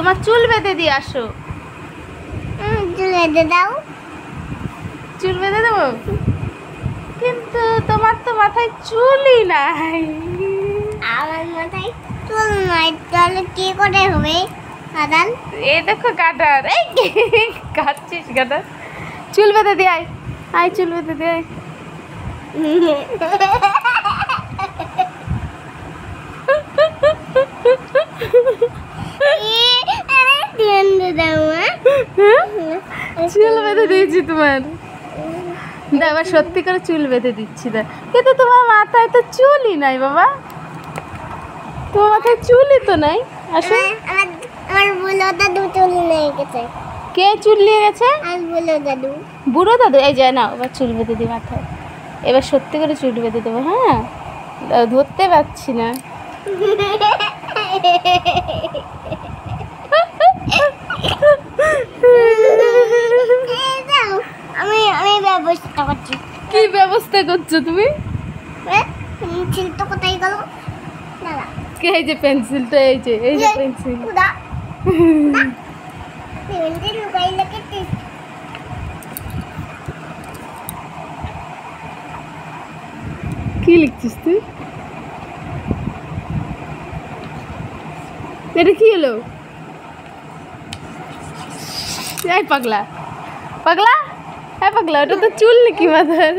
তোমার চুল বেঁধে দিয়ে আসো। চুল বেঁধে দাও। চুল বেঁধে দেবো, কিন্তু তোমার তো মাথায় চুলই নাই। আমার মাথায় চুল নাই, তাহলে কি করে হবে কাটাল? এই দেখো কাটার, এই কাটছিস কাটার। চুল বেঁধে দিয়ে আয়, আয় চুল বেঁধে দিয়ে আয়। চুল বেঁধে দিয়েছি তোমার, এবার সত্যি করে চুল বেঁধে দিচ্ছি না, কিন্তু তোমার মাথায় তো চুলই নাই বাবা, তোমার মাথায় চুলই তো নাই। আসলে আমার বুড়ো দাদু চুল নিয়ে গেছে। কে চুল নিয়ে গেছে? আর বুড়ো দাদু। বুড়ো দাদু? এই যায় না, এবার চুল বেঁধে দিই মাথায়, এবার সত্যি করে চুল বেঁধে দেবো। হ্যাঁ, ধরতে পারছি না। আমি ব্যবস্থা করছি। কি ব্যবস্থা করছো তুমি? পেন্সিল তো কোথায় গেল? দাদা, এই যে পেন্সিলটা, এই যে পেন্সিল। পেন্সিল লুকাই লেগেছিস। কি লিখছিস তুই? এটা কি হলো? এই পাগলা, পাগলা, এই পাগলা, ওটা তো চুল নাকি মাথার?